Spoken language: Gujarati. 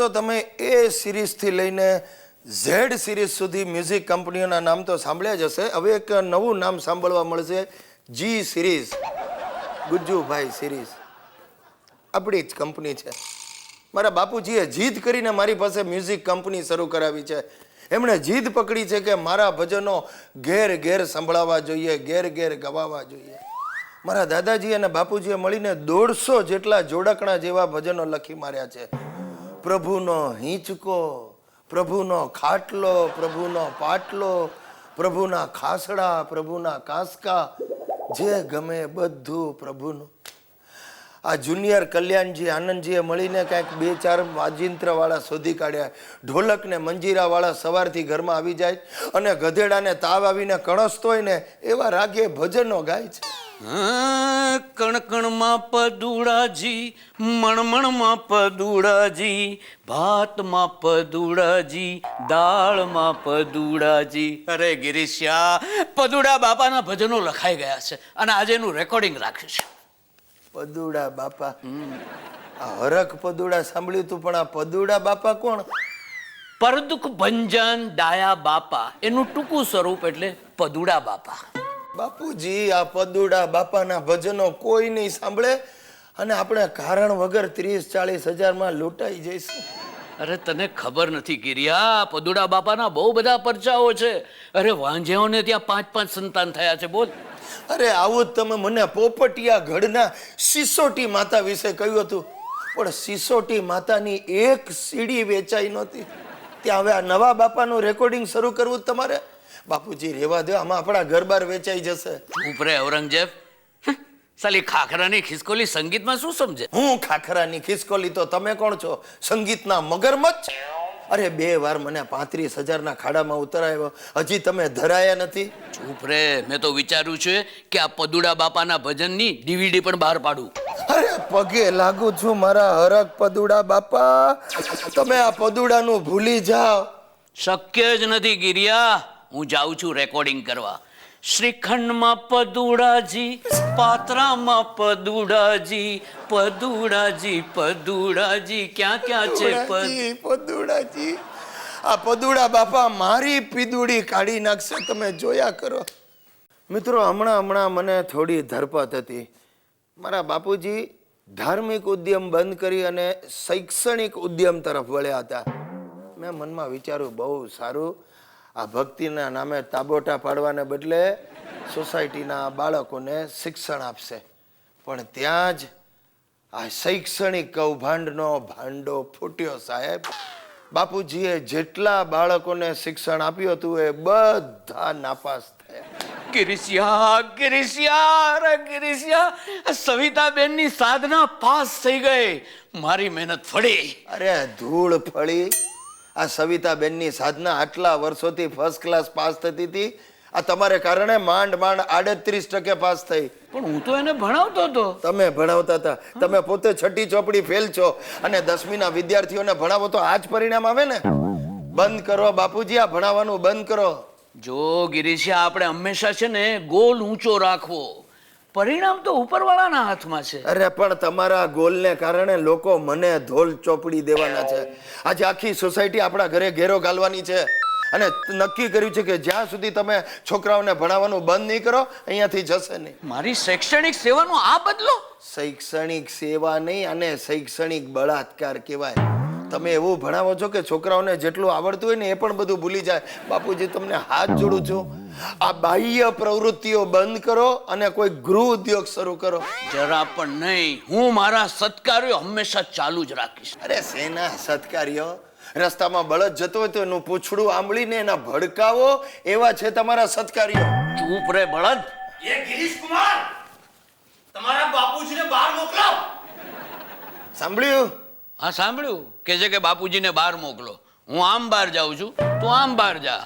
તો તમે એ સિરીઝથી લઈને ઝેડ સિરીઝ સુધી મ્યુઝિક કંપનીઓના નામ તો સાંભળ્યા જ હશે. હવે એક નવું નામ સાંભળવા મળશે, જી સિરીઝ. ગુજ્જુભાઈ સિરીઝ આપણી જ કંપની છે. મારા બાપુજીએ જીદ કરીને મારી પાસે મ્યુઝિક કંપની શરૂ કરાવી છે. એમણે જીદ પકડી છે કે મારા ભજનો ઘેર ઘેર સંભળાવવા જોઈએ, ઘેર ઘેર ગવાવા જોઈએ. મારા દાદાજી અને બાપુજીએ મળીને 150 જેટલા જોડકણા જેવા ભજનો લખી માર્યા છે. પ્રભુનો હિંચકો, પ્રભુનો ખાટલો, પ્રભુનો પાટલો, પ્રભુના ખાસડા, પ્રભુના કાંસકા, જે ગમે બધું પ્રભુનું. આ જુનિયર કલ્યાણજી આનંદજીએ મળીને કાંઈક 2-4 વાજિંત્ર વાળા શોધી કાઢ્યા. ઢોલક ને મંજીરા વાળા સવારથી ઘરમાં આવી જાય અને ગધેડાને તાવ આવીને કણસતો હોય ને એવા રાગે ભજનો ગાય છે. કણકણમાં પદુડાજી, મણમણમાં પદુડાજી, ભાતમાં પદુડાજી, દાળમાં પદુડાજી. અરે ગિરીશિયા, પદુડા બાપાના ભજનો લખાઈ ગયા છે અને આજે એનું રેકોર્ડિંગ રાખ્યું છે. પદુડા બાપા, આ હરખ પદુડા સાંભળ્યું તું, પણ આ પદુડા બાપા કોણ? પરદુક ભંજન ડાયા બાપા, એનું ટૂંકું સ્વરૂપ એટલે પદુડા બાપા. બાપુજી, આ પદુડા બાપાના ભજનો કોઈ નહીં સાંભળે અને આપણે કારણ વગર 30-40 હજારમાં લૂંટાઈ જઈશું. અરે તને ખબર નથી ગિરિયા, પદુડા બાપાના બહુ બધા પરચાઓ છે. અરે વાંઝેઓને ત્યાં 5-5 સંતાન થયા છે. બોલ. અરે આવું જ તમે મને પોપટિયા ગઢના સિસોટી માતા વિશે કહ્યું હતું, પણ સિસોટી માતાની એક સીડી વેચાઈ નહોતી. ત્યાં હવે આ નવા બાપાનું રેકોર્ડિંગ શરૂ કરવું જ તમારે? બાપુજી રેવા દો, આમાં આપણા ઘર-બાર વેચાઈ જશે. ચૂપ રે ઔરંગઝેબ. સાલી ખાખરાની ખિસકોલી સંગીતમાં શું સમજે? હું ખાખરાની ખિસકોલી તો તમે કોણ છો? સંગીતના મગરમચ્છ. અરે 2 વાર મને 35,000ના ખાડામાં ઉતરાયો, હજી તમે ધરાયા નથી. ચૂપ રે, મેં તો વિચાર્યું છે કે આ પદુડા બાપાના ભજનની DVD પણ બહાર પાડું. અરે પગે લાગુ છું મારા હરખ પદુડા બાપા, તમે આ પદુડાનું ભૂલી જાઓ. શક્ય જ નથી ગિરિયા. હું જાઉં છું રેકોર્ડિંગ કરવા. શ્રીખંડમાં પદુડાજી, પાત્રામાં પદુડાજી, પદુડાજી પદુડાજી, ક્યાં ક્યાં છે પદુડાજી? આ પદુડા બાપા મારી પીદુડી કાઢી નાખશે, તમે જોયા કરો. મિત્રો, હમણાં મને થોડી ધરપત હતી. મારા બાપુજી ધાર્મિક ઉદ્યમ બંધ કરી અને શૈક્ષણિક ઉદ્યમ તરફ વળ્યા હતા. મેં મનમાં વિચાર્યું, બહુ સારું, આ ભક્તિના નામે તાબોટા પાડવાને બદલે સોસાયટીના બાળકોને શિક્ષણ આપશે. પણ ત્યાં જ આ શૈક્ષણિક કૌભાંડનો ભાંડો ફૂટ્યો સાહેબ. બાપુજીએ જેટલા બાળકોને શિક્ષણ આપ્યું હતું એ બધા નાપાસ થયા. ગિરીશિયા, ગિરીશિયા, અરે ગિરીશિયા, સવિતાબેનની સાધના પાસ થઈ ગઈ, મારી મહેનત ફળી. અરે ધૂળ ફળી. આ સવિતાબેનની સાધના આટલા વર્ષોથી ફર્સ્ટ ક્લાસ પાસ થતી હતી, આ તમારે કારણે માંડ 38% પાસ થઈ. પણ હું તો એને ભણાવતો હતો. તમે ભણાવતા હતા, તમે પોતે 6ઠી ચોપડી ફેલ છો અને 10મીના વિદ્યાર્થીઓને ભણાવો તો આ જ પરિણામ આવે ને. બંધ કરો બાપુજી, આ ભણાવવાનું બંધ કરો. જો ગિરીશિયા, આપણે હંમેશા છે ને ગોલ ઊંચો રાખવો, પરિણામ તો ઉપરવાળાના હાથમાં છે. અરે પણ તમારા ગોલને કારણે લોકો મને ધોલ ચોપડી દેવાના છે. આજે આખી સોસાયટી આપણા ઘરે ઘેરો ગાલવાની છે અને નક્કી કર્યું છે કે જ્યાં સુધી તમે છોકરાઓને ભણાવવાનું બંધ નહીં કરો, અહીંયાથી જશે નહીં. મારી શૈક્ષણિક સેવાનો આ બદલો? શૈક્ષણિક સેવા નહીં, અને શૈક્ષણિક બળાત્કાર કહેવાય. તમે એવું ભણાવો છો કે છોકરાઓને જેટલું આવડતું હોય ને એ પણ બધું ભૂલી જાય. બાપુજી, તમને હાથ જોડું છું, આ બાહ્ય પ્રવૃત્તિઓ બંધ કરો અને કોઈ ગૃહ ઉદ્યોગ શરૂ કરો. જરા પણ નહીં. હું મારા સત્કાર્યો હંમેશા ચાલુ જ રાખીશ. અરે સેના સત્કાર્યો? રસ્તામાં બળદ જતો હોય તો એનું પૂંછડું આંબળીને એના ભડકાવો, એવા છે તમારા સત્કાર્યો. ચૂપ રે બળદ. એ ગિરીશ કુમાર, તમારા બાપુજીને બહાર મોકલો. સાંભળ્યું? હા સાંભળ્યું. કે છે કે બાપુજીને બહાર મોકલો. હું આમ બહાર જાઉં છું, તું આમ બહાર જા.